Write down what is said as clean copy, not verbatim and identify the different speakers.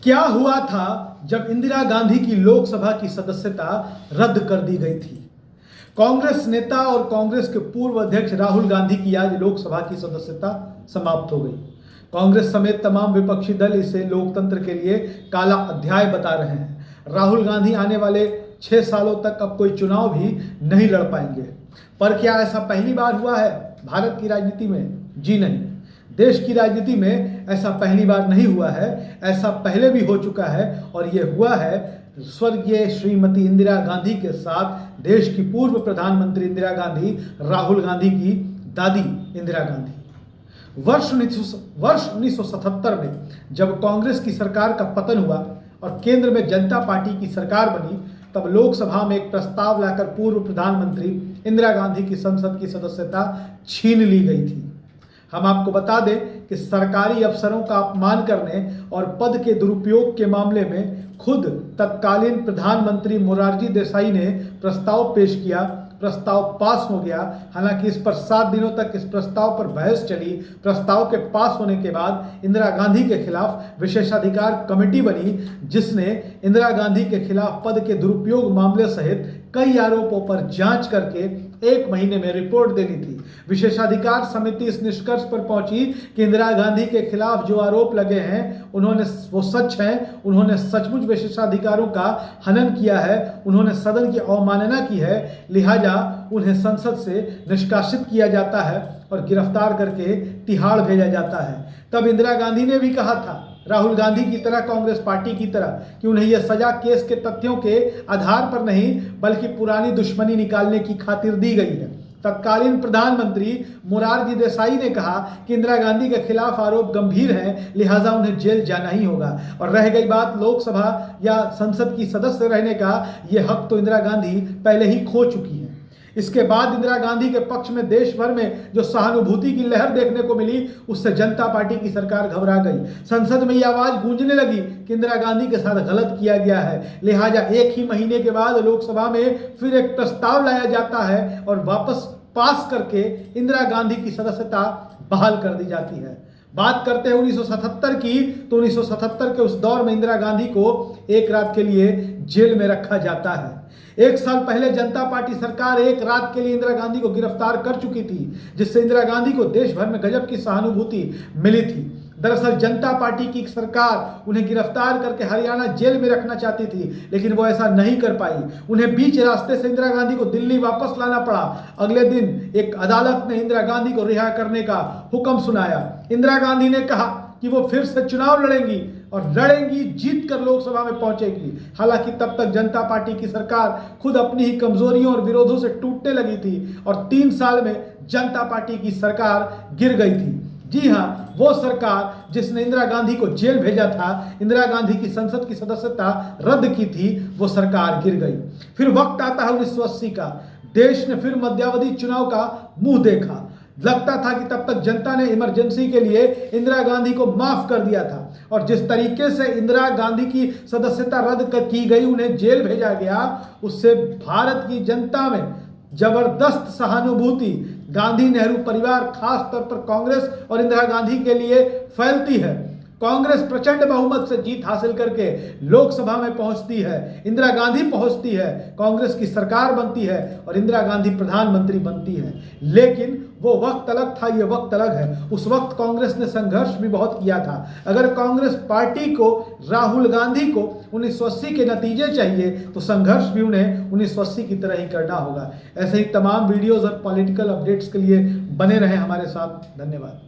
Speaker 1: क्या हुआ था जब इंदिरा गांधी की लोकसभा की सदस्यता रद्द कर दी गई थी। कांग्रेस नेता और कांग्रेस के पूर्व अध्यक्ष राहुल गांधी की आज लोकसभा की सदस्यता समाप्त हो गई। कांग्रेस समेत तमाम विपक्षी दल इसे लोकतंत्र के लिए काला अध्याय बता रहे हैं। राहुल गांधी आने वाले 6 सालों तक अब कोई चुनाव भी नहीं लड़ पाएंगे। पर क्या ऐसा पहली बार हुआ है भारत की राजनीति में? जी नहीं, देश की राजनीति में ऐसा पहली बार नहीं हुआ है, ऐसा पहले भी हो चुका है। और ये हुआ है स्वर्गीय श्रीमती इंदिरा गांधी के साथ देश की पूर्व प्रधानमंत्री इंदिरा गांधी, राहुल गांधी की दादी इंदिरा गांधी। वर्ष 1977 में जब कांग्रेस की सरकार का पतन हुआ और केंद्र में जनता पार्टी की सरकार बनी, तब लोकसभा में एक प्रस्ताव लाकर पूर्व प्रधानमंत्री इंदिरा गांधी की संसद की सदस्यता छीन ली गई थी। हम आपको बता दें कि सरकारी अफसरों का अपमान करने और पद के दुरुपयोग के मामले में खुद तत्कालीन प्रधानमंत्री मोरारजी देसाई ने प्रस्ताव पेश किया। प्रस्ताव पास हो गया। हालांकि इस पर 7 दिनों तक इस प्रस्ताव पर बहस चली। प्रस्ताव के पास होने के बाद इंदिरा गांधी के खिलाफ विशेषाधिकार कमेटी बनी, जिसने इंदिरा गांधी के खिलाफ पद के दुरुपयोग मामले सहित कई आरोपों पर जांच करके 1 महीने में रिपोर्ट देनी थी। विशेषाधिकार समिति इस निष्कर्ष पर पहुंची कि इंदिरा गांधी के खिलाफ जो आरोप लगे हैं वो सच हैं। उन्होंने सचमुच विशेषाधिकारों का हनन किया है, उन्होंने सदन की अवमानना की है, लिहाजा उन्हें संसद से निष्कासित किया जाता है और गिरफ्तार करके तिहाड़ भेजा जाता है। तब इंदिरा गांधी ने भी कहा था, राहुल गांधी की तरह, कांग्रेस पार्टी की तरह, कि उन्हें यह सजा केस के तथ्यों के आधार पर नहीं बल्कि पुरानी दुश्मनी निकालने की खातिर दी गई है। तत्कालीन प्रधानमंत्री मोरारजी देसाई ने कहा कि इंदिरा गांधी के खिलाफ आरोप गंभीर हैं, लिहाजा उन्हें जेल जाना ही होगा। और रह गई बात लोकसभा या संसद की सदस्य रहने का, यह हक तो इंदिरा गांधी पहले ही खो चुकी है। इसके बाद इंदिरा गांधी के पक्ष में देश भर में जो सहानुभूति की लहर देखने को मिली, उससे जनता पार्टी की सरकार घबरा गई। संसद में यह आवाज गूंजने लगी कि इंदिरा गांधी के साथ गलत किया गया है। लिहाजा 1 ही महीने के बाद लोकसभा में फिर एक प्रस्ताव लाया जाता है और वापस पास करके इंदिरा गांधी की सदस्यता बहाल कर दी जाती है। बात करते हैं 1977 की, तो 1977 के उस दौर में इंदिरा गांधी को 1 रात के लिए जेल में रखा जाता है। 1 साल पहले जनता पार्टी सरकार 1 रात के लिए इंदिरा गांधी को गिरफ्तार कर चुकी थी, जिससे इंदिरा गांधी को देश भर में गजब की सहानुभूति मिली थी। दरअसल जनता पार्टी की सरकार उन्हें गिरफ्तार करके हरियाणा जेल में रखना चाहती थी, लेकिन वो ऐसा नहीं कर पाई। उन्हें बीच रास्ते से इंदिरा गांधी को दिल्ली वापस लाना पड़ा। अगले दिन एक अदालत ने इंदिरा गांधी को रिहा करने का हुक्म सुनाया। इंदिरा गांधी ने कहा कि वो फिर से चुनाव लड़ेंगी और लड़ेंगी, जीत कर लोकसभा में पहुंचेगी। हालांकि तब तक जनता पार्टी की सरकार खुद अपनी ही कमजोरियों और विरोधों से टूटने लगी थी और 3 साल में जनता पार्टी की सरकार गिर गई थी। जी हां, वो सरकार जिसने इंदिरा गांधी को जेल भेजा था, इंदिरा गांधी की संसद की सदस्यता रद्द की थी, वो सरकार गिर गई। फिर वक्त आता है 1980 का। देश ने फिर मध्यावधि चुनाव का मुंह देखा। लगता था कि तब तक जनता ने इमरजेंसी के लिए इंदिरा गांधी को माफ कर दिया था, और जिस तरीके से इंदिरा गांधी की सदस्यता रद्द की गई, उन्हें जेल भेजा गया, उससे भारत की जनता में जबरदस्त सहानुभूति गांधी नेहरू परिवार, खास तौर पर कांग्रेस और इंदिरा गांधी के लिए फैलती है। कांग्रेस प्रचंड बहुमत से जीत हासिल करके लोकसभा में पहुंचती है, इंदिरा गांधी पहुंचती है, कांग्रेस की सरकार बनती है और इंदिरा गांधी प्रधानमंत्री बनती है। लेकिन वो वक्त अलग था, ये वक्त अलग है। उस वक्त कांग्रेस ने संघर्ष भी बहुत किया था। अगर कांग्रेस पार्टी को, राहुल गांधी को 1980 के नतीजे चाहिए, तो संघर्ष भी उन्हें 1980 की तरह ही करना होगा। ऐसे ही तमाम वीडियोज और पॉलिटिकल अपडेट्स के लिए बने रहें हमारे साथ। धन्यवाद।